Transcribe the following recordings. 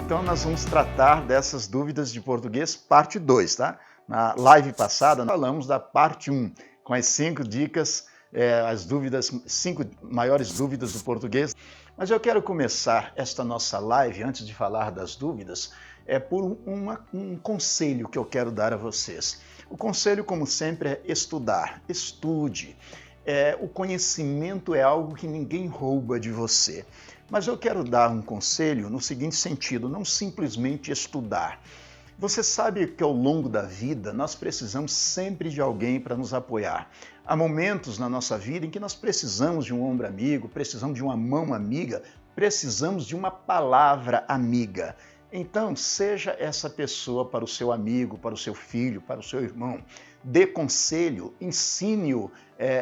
Então nós vamos tratar dessas dúvidas de português parte 2, tá? Na live passada nós falamos da parte 1, com as 5 dicas, as 5 maiores dúvidas do português. Mas eu quero começar esta nossa live, antes de falar das dúvidas, por um conselho que eu quero dar a vocês. O conselho, como sempre, é estudar. Estude. O conhecimento é algo que ninguém rouba de você. Mas eu quero dar um conselho no seguinte sentido, não simplesmente estudar. Você sabe que ao longo da vida nós precisamos sempre de alguém para nos apoiar. Há momentos na nossa vida em que nós precisamos de um ombro amigo, precisamos de uma mão amiga, precisamos de uma palavra amiga. Então, seja essa pessoa para o seu amigo, para o seu filho, para o seu irmão. Dê conselho, ensine-o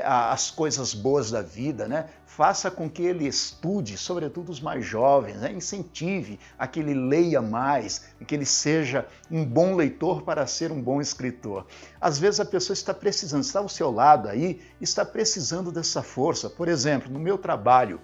as coisas boas da vida, né? Faça com que ele estude, sobretudo os mais jovens, né? Incentive a que ele leia mais, que ele seja um bom leitor para ser um bom escritor. Às vezes a pessoa está precisando, está ao seu lado aí, está precisando dessa força. Por exemplo, no meu trabalho,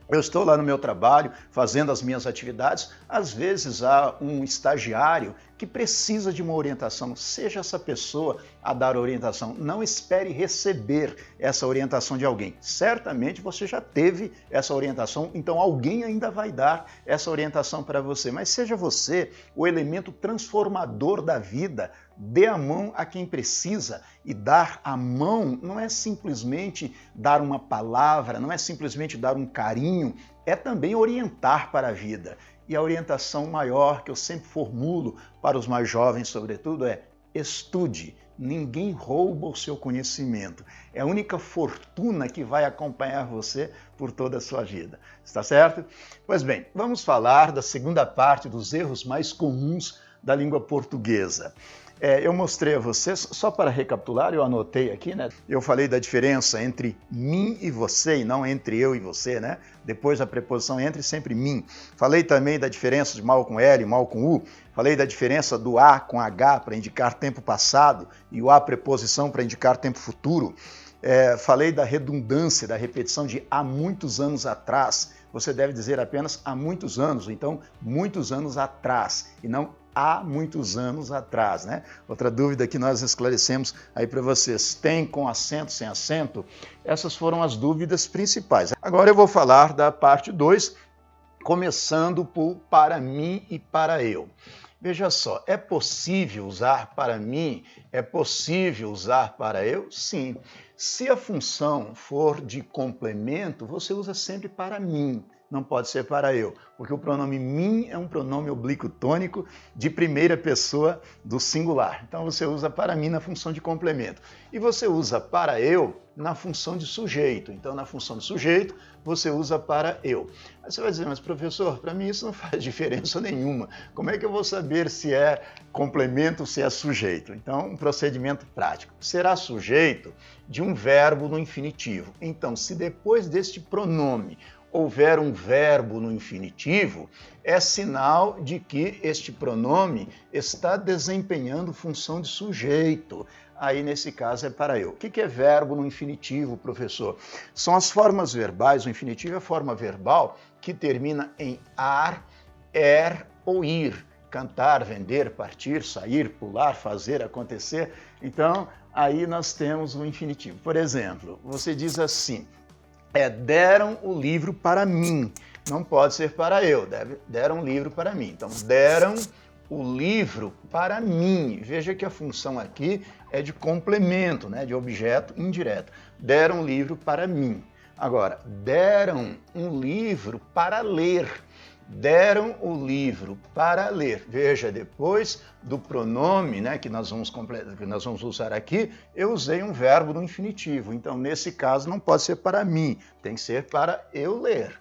eu estou lá no meu trabalho, fazendo as minhas atividades, às vezes há um estagiário que precisa de uma orientação, seja essa pessoa a dar orientação, não espere receber essa orientação de alguém. Certamente você já teve essa orientação, então alguém ainda vai dar essa orientação para você, mas seja você o elemento transformador da vida. Dê a mão a quem precisa, e dar a mão não é simplesmente dar uma palavra, não é simplesmente dar um carinho, é também orientar para a vida. E a orientação maior que eu sempre formulo para os mais jovens, sobretudo, é estude. Ninguém rouba o seu conhecimento. É a única fortuna que vai acompanhar você por toda a sua vida. Está certo? Pois bem, vamos falar da segunda parte dos erros mais comuns da língua portuguesa. Eu mostrei a vocês, só para recapitular, eu anotei aqui, né? Eu falei da diferença entre mim e você, e não entre eu e você, né? Depois da preposição entre, sempre mim. Falei também da diferença de mal com L e mal com U. Falei da diferença do A com H para indicar tempo passado e o A preposição para indicar tempo futuro. Falei da redundância, da repetição de há muitos anos atrás. Você deve dizer apenas há muitos anos, ou então muitos anos atrás, e não há muitos anos atrás, né? Outra dúvida que nós esclarecemos aí para vocês, tem com acento, sem acento? Essas foram as dúvidas principais. Agora eu vou falar da parte 2, começando por para mim e para eu. Veja só, é possível usar para mim? É possível usar para eu? Sim. Se a função for de complemento, você usa sempre para mim. Não pode ser para eu, porque o pronome mim é um pronome oblíquo tônico de primeira pessoa do singular. Então você usa para mim na função de complemento. E você usa para eu na função de sujeito. Então na função de sujeito você usa para eu. Aí você vai dizer, mas professor, para mim isso não faz diferença nenhuma. Como é que eu vou saber se é complemento ou se é sujeito? Então um procedimento prático. Será sujeito de um verbo no infinitivo. Então se depois deste pronome houver um verbo no infinitivo, é sinal de que este pronome está desempenhando função de sujeito. Aí, nesse caso, é para eu. O que é verbo no infinitivo, professor? São as formas verbais, o infinitivo é a forma verbal que termina em ar, ou ir. Cantar, vender, partir, sair, pular, fazer, acontecer. Então, aí nós temos o infinitivo. Por exemplo, você diz assim, deram o livro para mim. Não pode ser para eu, deram o livro para mim. Então, deram o livro para mim. Veja que a função aqui é de complemento, né, de objeto indireto. Deram o livro para mim. Agora, deram um livro para ler. Deram o livro para ler. Veja, depois do pronome, né, que nós vamos usar aqui, eu usei um verbo no infinitivo. Então, nesse caso, não pode ser para mim, tem que ser para eu ler.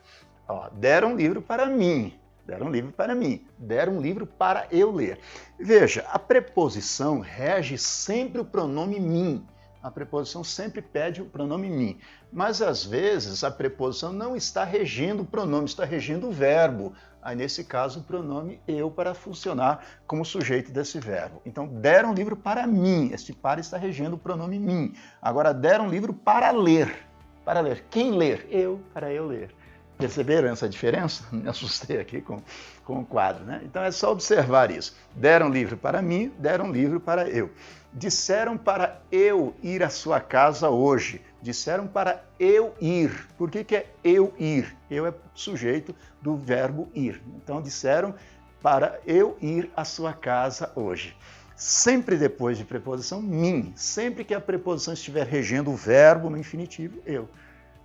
Ó, deram um livro para mim. Deram um livro para mim. Deram um livro para eu ler. Veja, a preposição rege sempre o pronome mim. A preposição sempre pede o pronome mim. Mas, às vezes, a preposição não está regendo o pronome, está regendo o verbo. Aí, nesse caso, o pronome eu para funcionar como sujeito desse verbo. Então, deram um livro para mim. Este para está regendo o pronome mim. Agora, deram um livro para ler. Para ler. Quem ler? Eu, para eu ler. Perceberam essa diferença? Me assustei aqui com o quadro, né? Então é só observar isso. Deram livro para mim, deram livro para eu. Disseram para eu ir à sua casa hoje. Disseram para eu ir. Por que é eu ir? Eu é sujeito do verbo ir. Então disseram para eu ir à sua casa hoje. Sempre depois de preposição mim. Sempre que a preposição estiver regendo o verbo no infinitivo, eu.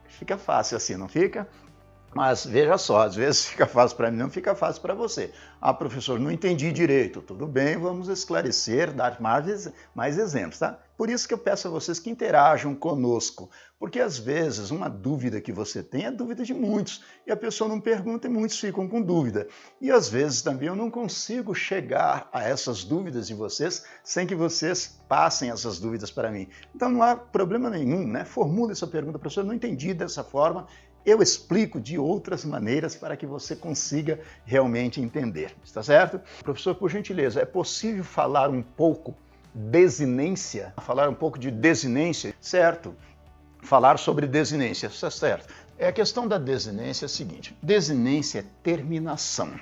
Fica fácil assim, não fica? Mas veja só, às vezes fica fácil para mim, não fica fácil para você. Ah, professor, não entendi direito. Tudo bem, vamos esclarecer, dar mais exemplos, tá? Por isso que eu peço a vocês que interajam conosco, porque às vezes uma dúvida que você tem é dúvida de muitos, e a pessoa não pergunta e muitos ficam com dúvida. E às vezes também eu não consigo chegar a essas dúvidas de vocês sem que vocês passem essas dúvidas para mim. Então não há problema nenhum, né? Formule essa pergunta, professor, não entendi dessa forma. Eu explico de outras maneiras para que você consiga realmente entender, está certo? Professor, por gentileza, é possível falar um pouco desinência? Falar um pouco de desinência? Certo. Falar sobre desinência, está certo. A questão da desinência é a seguinte, desinência é terminação.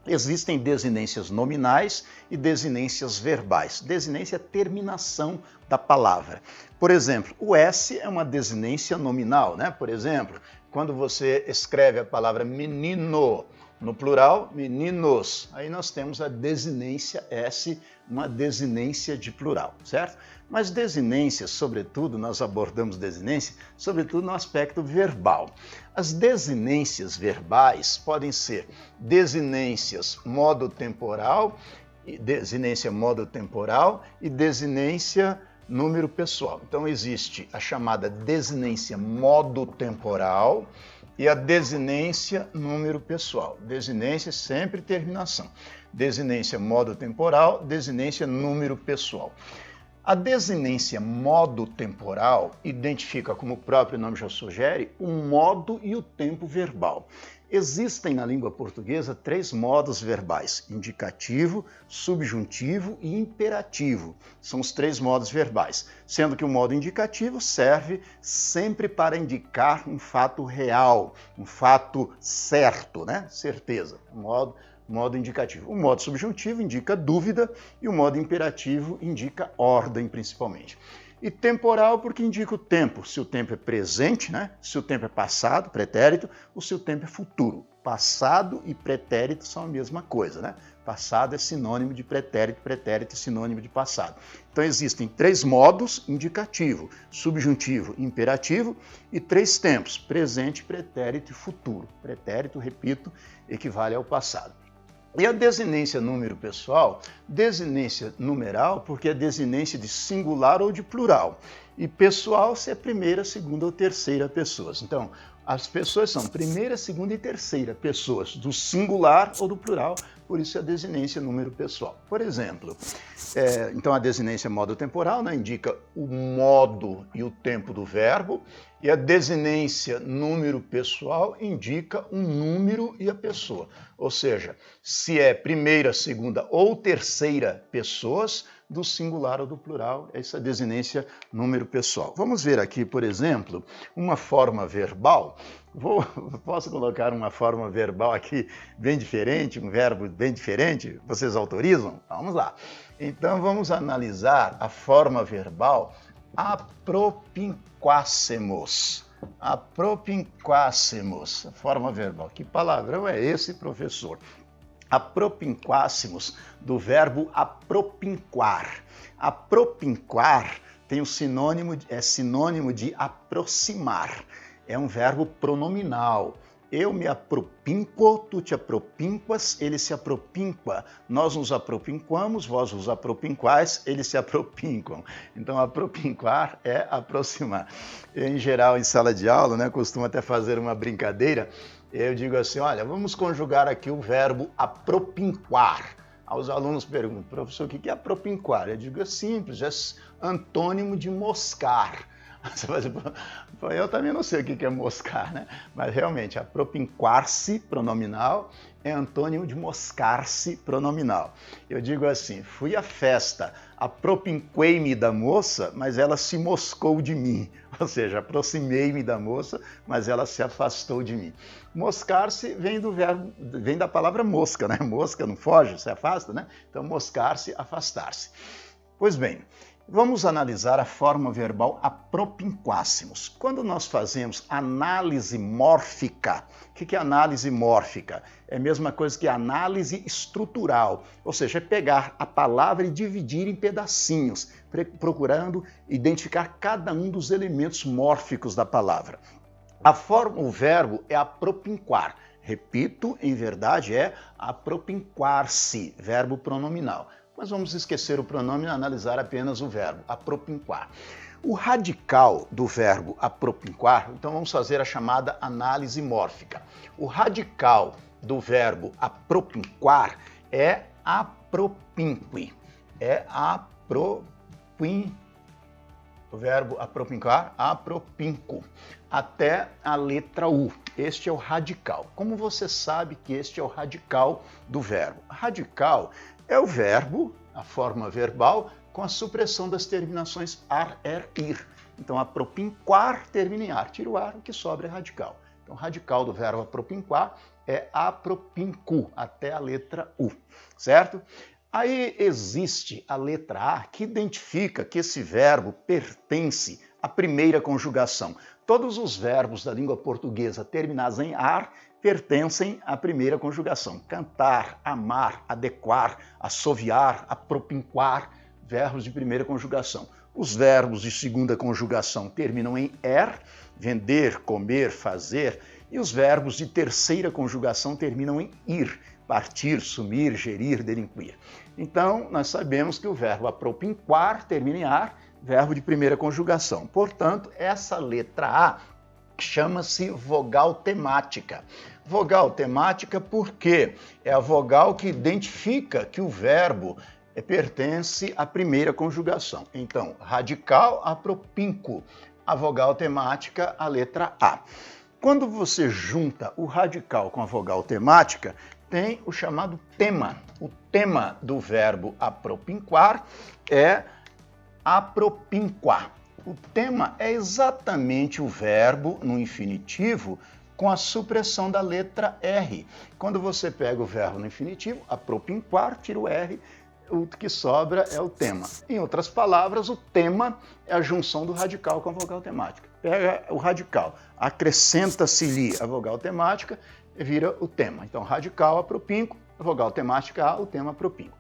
Existem desinências nominais e desinências verbais. Desinência é terminação da palavra. Por exemplo, o S é uma desinência nominal, né? Por exemplo, quando você escreve a palavra menino no plural, meninos, aí nós temos a desinência S, uma desinência de plural, certo? Mas desinências, sobretudo, nós abordamos desinência, sobretudo no aspecto verbal. As desinências verbais podem ser desinências modo temporal, desinência modo temporal e desinência número pessoal. Então existe a chamada desinência modo temporal e a desinência número pessoal. Desinência sempre terminação. Desinência modo temporal, desinência número pessoal. A desinência modo temporal identifica, como o próprio nome já sugere, o modo e o tempo verbal. Existem na língua portuguesa 3 modos verbais, indicativo, subjuntivo e imperativo. São os 3 modos verbais, sendo que o modo indicativo serve sempre para indicar um fato real, um fato certo, né? Certeza, modo indicativo. O modo subjuntivo indica dúvida e o modo imperativo indica ordem, principalmente. E temporal porque indica o tempo, se o tempo é presente, né? Se o tempo é passado, pretérito, ou se o tempo é futuro. Passado e pretérito são a mesma coisa, né? Passado é sinônimo de pretérito, pretérito é sinônimo de passado. Então existem 3 modos, indicativo, subjuntivo, imperativo, e 3 tempos, presente, pretérito e futuro. Pretérito, repito, equivale ao passado. E a desinência número pessoal, desinência numeral, porque é desinência de singular ou de plural. E pessoal se é primeira, segunda ou terceira pessoas. Então, as pessoas são primeira, segunda e terceira pessoas, do singular ou do plural, por isso a desinência número pessoal. Por exemplo, então a desinência modo temporal, né, indica o modo e o tempo do verbo, e a desinência número pessoal indica um número e a pessoa. Ou seja, se é primeira, segunda ou terceira pessoas, do singular ou do plural, essa desinência número pessoal. Vamos ver aqui, por exemplo, uma forma verbal. Posso colocar uma forma verbal aqui bem diferente, um verbo bem diferente? Vocês autorizam? Vamos lá. Então vamos analisar a forma verbal apropinquássemos. Apropinquássemos, a forma verbal. Que palavrão é esse, professor? Apropinquássemos, do verbo apropinquar. Apropinquar tem o sinônimo, é sinônimo de aproximar. É um verbo pronominal. Eu me apropinquo, tu te apropinquas, ele se apropinqua. Nós nos apropinquamos, vós vos apropinquais, eles se apropinquam. Então, apropinquar é aproximar. Em geral, em sala de aula, né, costumo até fazer uma brincadeira. Eu digo assim, olha, vamos conjugar aqui o verbo apropinquar. Os alunos perguntam, professor, o que é apropinquar? Eu digo, é simples, é antônimo de moscar. Eu também não sei o que é moscar, né? Mas realmente, apropinquar-se pronominal é antônimo de moscar-se pronominal. Eu digo assim, fui à festa, apropinquei-me da moça, mas ela se moscou de mim. Ou seja, aproximei-me da moça, mas ela se afastou de mim. Moscar-se vem da palavra mosca, né? Mosca não foge, se afasta, né? Então, moscar-se, afastar-se. Pois bem, vamos analisar a forma verbal apropinquássemos. Quando nós fazemos análise mórfica, o que é análise mórfica? É a mesma coisa que análise estrutural, ou seja, é pegar a palavra e dividir em pedacinhos, procurando identificar cada um dos elementos mórficos da palavra. O verbo é apropinquar. Repito, em verdade, é apropinquar-se, verbo pronominal. Mas vamos esquecer o pronome e analisar apenas o verbo, apropinquar. O radical do verbo apropinquar, então vamos fazer a chamada análise mórfica. O radical do verbo apropinquar é apropinque. O verbo apropinquar, apropinco, até a letra U. Este é o radical. Como você sabe que este é o radical do verbo? Radical é o verbo, a forma verbal, com a supressão das terminações ar, er, ir. Então, apropinquar termina em ar. Tira o ar, o que sobra é radical. Então, o radical do verbo apropinquar é apropincu, até a letra U, certo? Aí existe a letra A, que identifica que esse verbo pertence à primeira conjugação. Todos os verbos da língua portuguesa terminados em ar pertencem à primeira conjugação. Cantar, amar, adequar, assoviar, apropinquar, verbos de primeira conjugação. Os verbos de segunda conjugação terminam em er, vender, comer, fazer, e os verbos de terceira conjugação terminam em ir, partir, sumir, gerir, delinquir. Então, nós sabemos que o verbo apropinquar termina em ar, verbo de primeira conjugação. Portanto, essa letra A chama-se vogal temática. Vogal temática porque é a vogal que identifica que o verbo pertence à primeira conjugação. Então, radical, apropinco. A vogal temática, a letra A. Quando você junta o radical com a vogal temática, tem o chamado tema. O tema do verbo apropinquar é apropinquar. O tema é exatamente o verbo no infinitivo com a supressão da letra R. Quando você pega o verbo no infinitivo, apropinquar, tira o R, o que sobra é o tema. Em outras palavras, o tema é a junção do radical com a vogal temática. Pega o radical, acrescenta-se-lhe a vogal temática, vira o tema. Então, radical, apropinco, vogal temática A, o tema apropinco.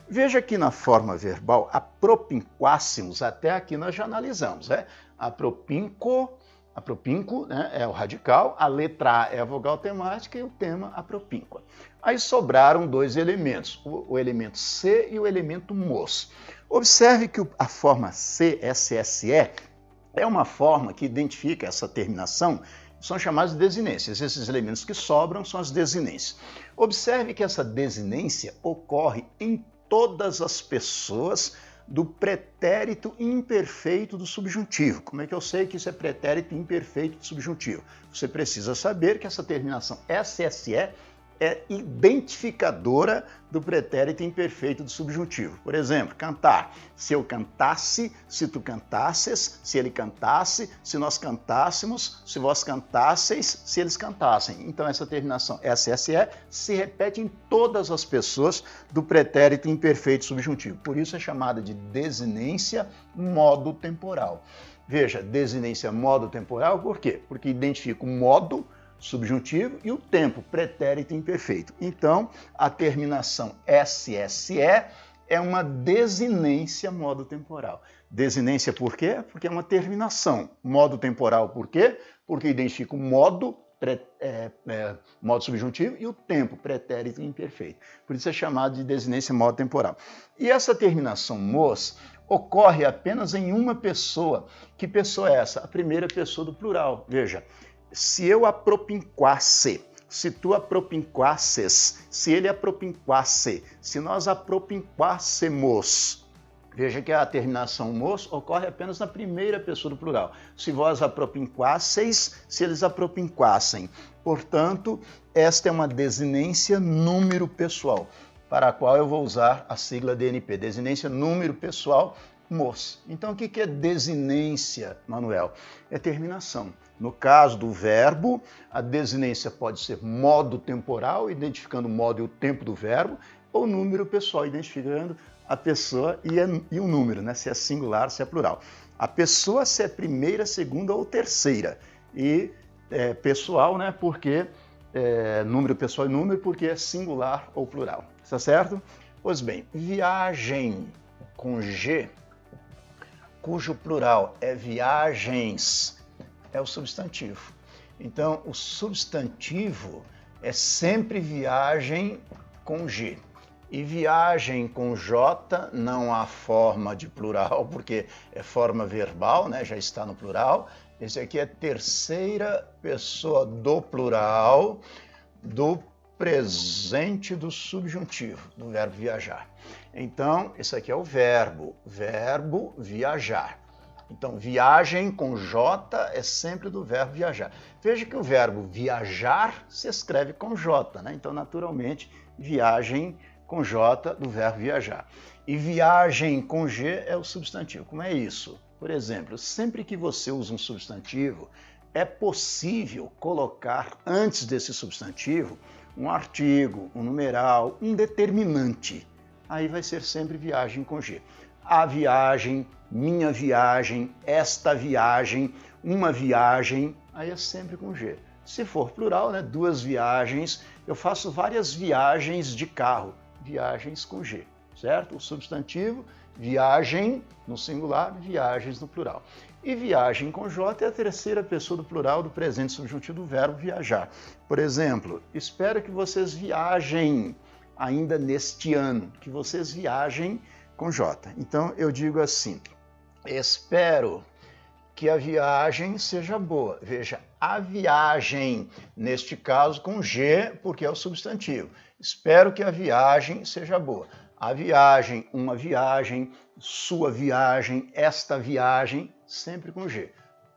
Veja que na forma verbal, apropinquássemos, até aqui nós já analisamos, né? Apropinco, né, é o radical, a letra A é a vogal temática e o tema apropinqua. Aí sobraram dois elementos, o elemento C e o elemento mos. Observe que a forma C, SSE, é uma forma que identifica essa terminação, são chamadas de desinências. Esses elementos que sobram são as desinências. Observe que essa desinência ocorre em todas as pessoas do pretérito imperfeito do subjuntivo. Como é que eu sei que isso é pretérito imperfeito do subjuntivo? Você precisa saber que essa terminação SSE é identificadora do pretérito imperfeito do subjuntivo. Por exemplo, cantar. Se eu cantasse, se tu cantasses, se ele cantasse, se nós cantássemos, se vós cantasseis, se eles cantassem. Então essa terminação SSE se repete em todas as pessoas do pretérito imperfeito subjuntivo. Por isso é chamada de desinência modo temporal. Veja, desinência modo temporal, por quê? Porque identifica o modo subjuntivo e o tempo, pretérito imperfeito. Então, a terminação SSE é uma desinência modo temporal. Desinência por quê? Porque é uma terminação. Modo temporal por quê? Porque identifica o modo, modo subjuntivo e o tempo, pretérito imperfeito. Por isso é chamado de desinência modo temporal. E essa terminação mos ocorre apenas em uma pessoa. Que pessoa é essa? A primeira pessoa do plural. Veja, se eu apropinquasse, se tu apropinquasses, se ele apropinquasse, se nós apropinquássemos, Veja que a terminação mos ocorre apenas na primeira pessoa do plural. Se vós apropinquasseis, se eles apropinquassem. Portanto, esta é uma desinência número pessoal, para a qual eu vou usar a sigla DNP, desinência número pessoal mos. Então, o que é desinência, Manuel? É terminação. No caso do verbo, a desinência pode ser modo temporal, identificando o modo e o tempo do verbo, ou número pessoal, identificando a pessoa e o número, né? Se é singular, se é plural. A pessoa, se é primeira, segunda ou terceira. E pessoal, né? Porque número pessoal e número, porque é singular ou plural. Está certo? Pois bem, viagem com G, cujo plural é viagens, é o substantivo. Então, o substantivo é sempre viagem com G. E viagem com J não há forma de plural, porque é forma verbal, né? Já está no plural. Esse aqui é terceira pessoa do plural do presente do subjuntivo, do verbo viajar. Então, esse aqui é o verbo viajar. Então, viagem com J é sempre do verbo viajar. Veja que o verbo viajar se escreve com J, né? Então, naturalmente, viagem com J do verbo viajar. E viagem com G é o substantivo. Como é isso? Por exemplo, sempre que você usa um substantivo, é possível colocar antes desse substantivo um artigo, um numeral, um determinante. Aí vai ser sempre viagem com G. A viagem, minha viagem, esta viagem, uma viagem, aí é sempre com G. Se for plural, né, duas viagens, eu faço várias viagens de carro, viagens com G, certo? O substantivo, viagem no singular, viagens no plural. E viagem com J é a terceira pessoa do plural do presente subjuntivo do verbo viajar. Por exemplo, espero que vocês viajem ainda neste ano, que vocês viajem com J. Então eu digo assim, espero que a viagem seja boa. Veja, a viagem, neste caso com G, porque é o substantivo. Espero que a viagem seja boa. A viagem, uma viagem, sua viagem, esta viagem, sempre com G.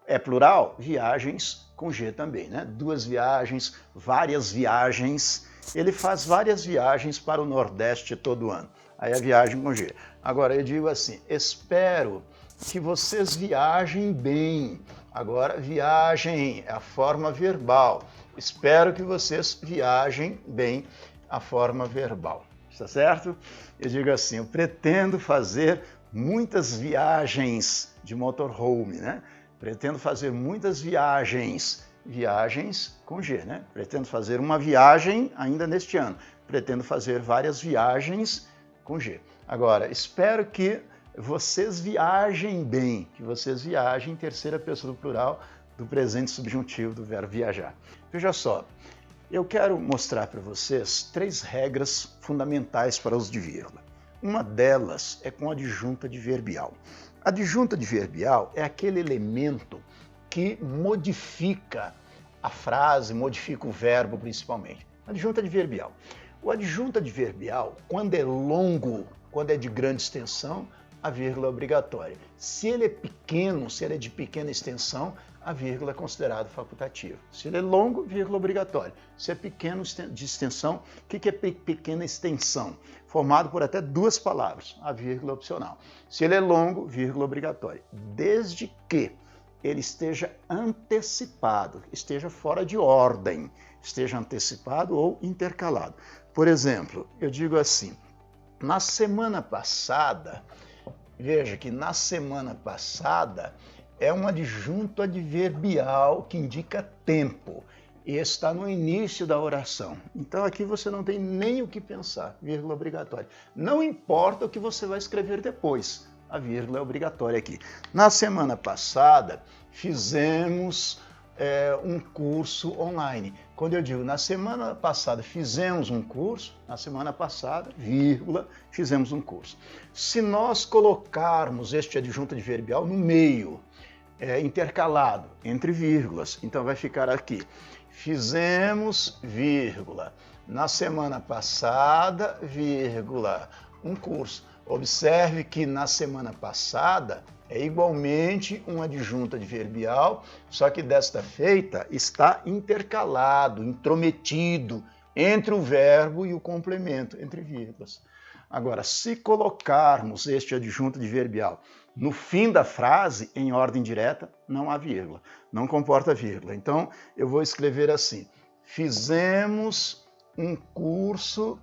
É plural? Viagens com G também, né? Duas viagens, várias viagens. Ele faz várias viagens para o Nordeste todo ano. Aí a viagem com G. Agora eu digo assim, espero que vocês viajem bem. Agora, viagem é a forma verbal. Espero que vocês viajem bem, a forma verbal. Está certo? Eu digo assim, eu pretendo fazer muitas viagens de motorhome, né? Pretendo fazer muitas viagens, viagens com G, né? Pretendo fazer uma viagem ainda neste ano. Pretendo fazer várias viagens com G. Agora, espero que vocês viajem bem, que vocês viajem em terceira pessoa do plural do presente subjuntivo do verbo viajar. Veja só, eu quero mostrar para vocês 3 regras fundamentais para uso de vírgula. Uma delas é com adjunta adverbial. A adjunta adverbial é aquele elemento que modifica a frase, modifica o verbo principalmente. Adjunta adverbial. O adjunto adverbial, quando é longo, quando é de grande extensão, a vírgula é obrigatória. Se ele é pequeno, se ele é de pequena extensão, a vírgula é considerada facultativa. Se ele é longo, vírgula obrigatória. Se é pequeno de extensão, o que é pequena extensão? Formado por até 2 palavras, a vírgula é opcional. Se ele é longo, vírgula obrigatória. Desde que ele esteja antecipado, esteja fora de ordem, esteja antecipado ou intercalado. Por exemplo, eu digo assim, na semana passada, veja que na semana passada é um adjunto adverbial que indica tempo e está no início da oração. Então aqui você não tem nem o que pensar, vírgula obrigatória. Não importa o que você vai escrever depois, a vírgula é obrigatória aqui. Na semana passada fizemos um curso online. Quando eu digo na semana passada fizemos um curso, na semana passada, vírgula, fizemos um curso. Se nós colocarmos este adjunto adverbial no meio, intercalado, entre vírgulas, então vai ficar aqui, fizemos, vírgula, na semana passada, vírgula, um curso. Observe que na semana passada é igualmente uma adjunta adverbial, só que desta feita está intercalado, intrometido entre o verbo e o complemento, entre vírgulas. Agora, se colocarmos este adjunto adverbial no fim da frase, em ordem direta, não há vírgula, não comporta vírgula. Então, eu vou escrever assim: fizemos um curso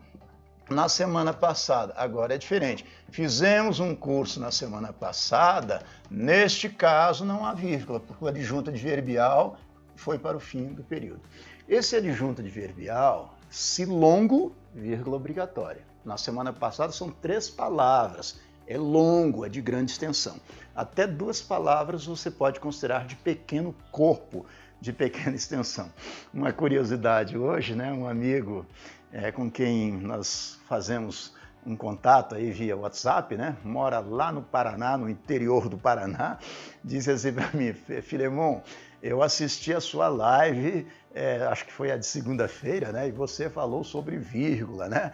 na semana passada. Agora é diferente. Fizemos um curso na semana passada, neste caso não há vírgula, porque o adjunto adverbial foi para o fim do período. Esse adjunto adverbial, se longo, vírgula obrigatória. Na semana passada são 3 palavras. É longo, é de grande extensão. Até 2 palavras você pode considerar de pequeno corpo, de pequena extensão. Uma curiosidade hoje, né? Um amigo com quem nós fazemos um contato aí via WhatsApp, né? Mora lá no Paraná, no interior do Paraná, disse assim para mim: Filemon, eu assisti a sua live, acho que foi a de segunda-feira, né? E você falou sobre vírgula, né?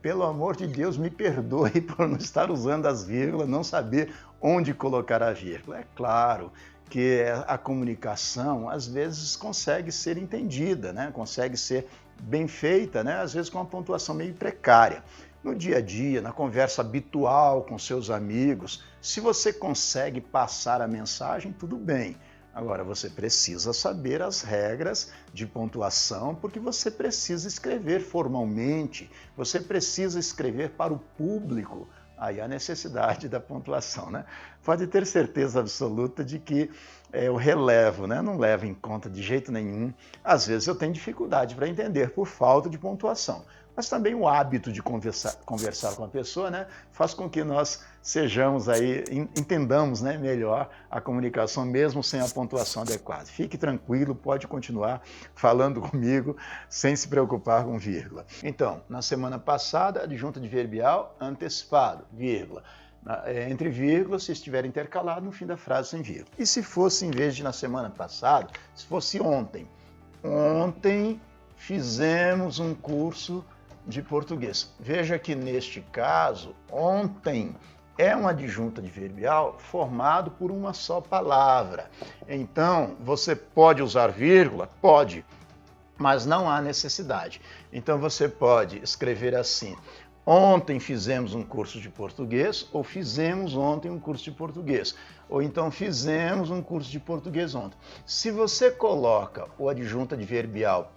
Pelo amor de Deus, me perdoe por não estar usando as vírgulas, não saber onde colocar a vírgula. É claro que a comunicação, às vezes, consegue ser entendida, né? Consegue ser bem feita, né? Às vezes com uma pontuação meio precária. No dia a dia, na conversa habitual com seus amigos, se você consegue passar a mensagem, tudo bem. Agora, você precisa saber as regras de pontuação, porque você precisa escrever formalmente, você precisa escrever para o público. Aí a necessidade da pontuação, né? Pode ter certeza absoluta de que eu relevo, né? Não levo em conta de jeito nenhum. Às vezes eu tenho dificuldade para entender por falta de pontuação. Mas também o hábito de conversar com a pessoa, né, faz com que nós sejamos aí, entendamos, né, melhor a comunicação, mesmo sem a pontuação adequada. Fique tranquilo, pode continuar falando comigo sem se preocupar com vírgula. Então, na semana passada, adjunto adverbial antecipado, vírgula. Entre vírgulas, se estiver intercalado, no fim da frase sem vírgula. E se fosse, em vez de na semana passada, se fosse ontem? Ontem fizemos um curso de português. Veja que neste caso, ontem é um adjunto adverbial formado por uma só palavra. Então, você pode usar vírgula? Pode, mas não há necessidade. Então, você pode escrever assim: ontem fizemos um curso de português, ou fizemos ontem um curso de português, ou então fizemos um curso de português ontem. Se você coloca o adjunto adverbial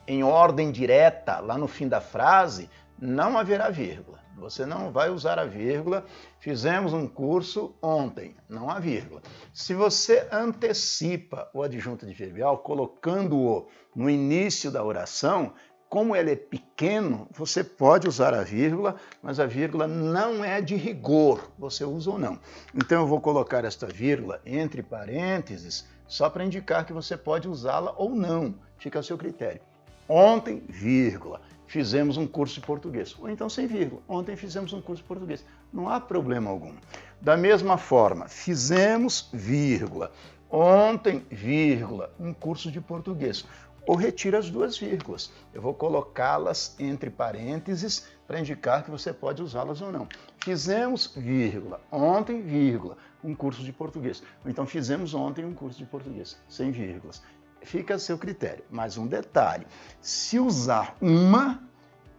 em ordem direta, lá no fim da frase, não haverá vírgula. Você não vai usar a vírgula. Fizemos um curso ontem, não há vírgula. Se você antecipa o adjunto adverbial, colocando-o no início da oração, como ele é pequeno, você pode usar a vírgula, mas a vírgula não é de rigor, você usa ou não. Então eu vou colocar esta vírgula entre parênteses, só para indicar que você pode usá-la ou não, fica a seu critério. Ontem, vírgula, fizemos um curso de português. Ou então sem vírgula, ontem fizemos um curso de português. Não há problema algum. Da mesma forma, fizemos, vírgula, ontem, vírgula, um curso de português. Ou retira as 2 vírgulas. Eu vou colocá-las entre parênteses para indicar que você pode usá-las ou não. Fizemos, vírgula, ontem, vírgula, um curso de português. Ou então fizemos ontem um curso de português, sem vírgulas. Fica a seu critério. Mas um detalhe, se usar uma,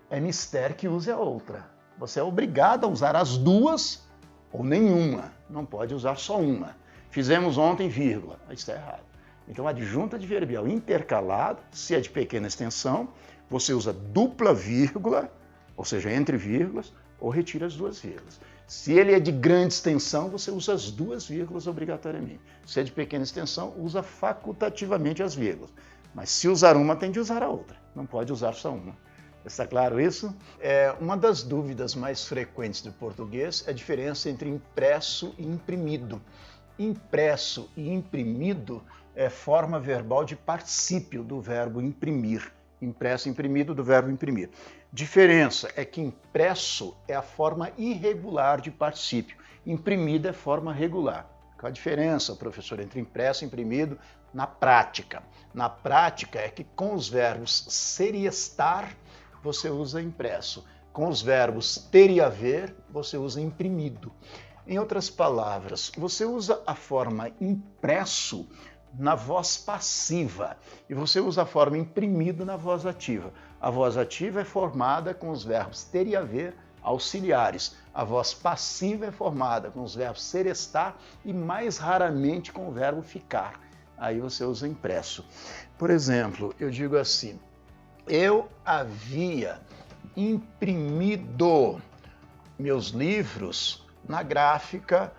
é mistério que use a outra. Você é obrigado a usar as 2 ou nenhuma. Não pode usar só uma. Fizemos ontem, vírgula. Isso está errado. Então, adjunto adverbial intercalado, se é de pequena extensão, você usa dupla vírgula, ou seja, entre vírgulas, ou retira as 2 vírgulas. Se ele é de grande extensão, você usa as 2 vírgulas obrigatoriamente. Se é de pequena extensão, usa facultativamente as vírgulas. Mas se usar uma, tem de usar a outra. Não pode usar só uma. Está claro isso? Uma das dúvidas mais frequentes do português é a diferença entre impresso e imprimido. Impresso e imprimido é forma verbal de particípio do verbo imprimir. Impresso e imprimido do verbo imprimir. Diferença é que impresso é a forma irregular de particípio. Imprimida é forma regular. Qual a diferença, professor, entre impresso e imprimido na prática? Na prática é que com os verbos ser e estar, você usa impresso. Com os verbos ter e haver, você usa imprimido. Em outras palavras, você usa a forma impresso na voz passiva e você usa a forma imprimido na voz ativa. A voz ativa é formada com os verbos ter e haver auxiliares. A voz passiva é formada com os verbos ser, estar e mais raramente com o verbo ficar. Aí você usa impresso. Por exemplo, eu digo assim: eu havia imprimido meus livros na gráfica,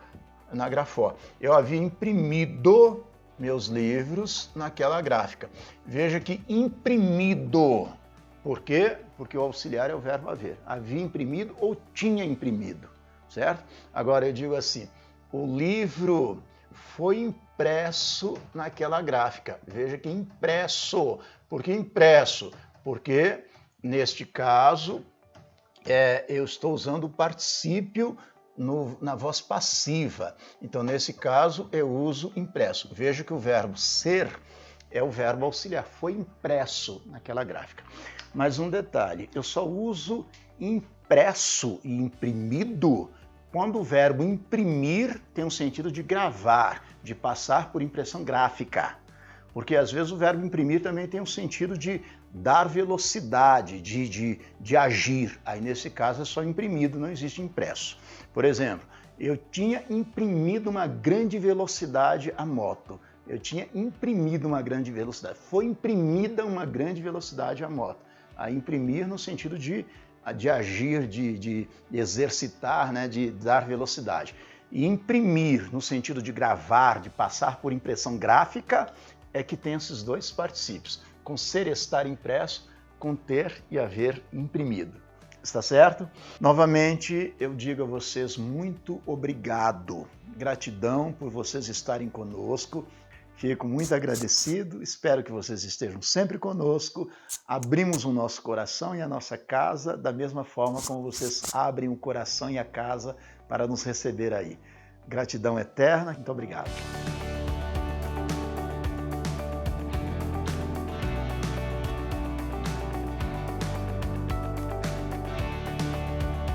na Grafó. Eu havia imprimido meus livros naquela gráfica. Veja que imprimido. Por quê? Porque o auxiliar é o verbo haver. Havia imprimido ou tinha imprimido, certo? Agora eu digo assim: o livro foi impresso naquela gráfica. Veja que impresso. Por que impresso? Porque, neste caso, eu estou usando o particípio na voz passiva. Então, nesse caso, eu uso impresso. Veja que o verbo ser é o verbo auxiliar. Foi impresso naquela gráfica. Mas um detalhe, eu só uso impresso e imprimido quando o verbo imprimir tem um sentido de gravar, de passar por impressão gráfica. Porque às vezes o verbo imprimir também tem um sentido de dar velocidade, de agir. Aí nesse caso é só imprimido, não existe impresso. Por exemplo, eu tinha imprimido uma grande velocidade à moto. Eu tinha imprimido uma grande velocidade. Foi imprimida uma grande velocidade à moto. A imprimir no sentido de agir, de exercitar, né, de dar velocidade. E imprimir no sentido de gravar, de passar por impressão gráfica, é que tem esses dois particípios, com ser, estar impresso, com ter e haver imprimido. Está certo? Novamente, eu digo a vocês muito obrigado. Gratidão por vocês estarem conosco. Fico muito agradecido, espero que vocês estejam sempre conosco. Abrimos o nosso coração e a nossa casa da mesma forma como vocês abrem o coração e a casa para nos receber aí. Gratidão eterna, muito obrigado.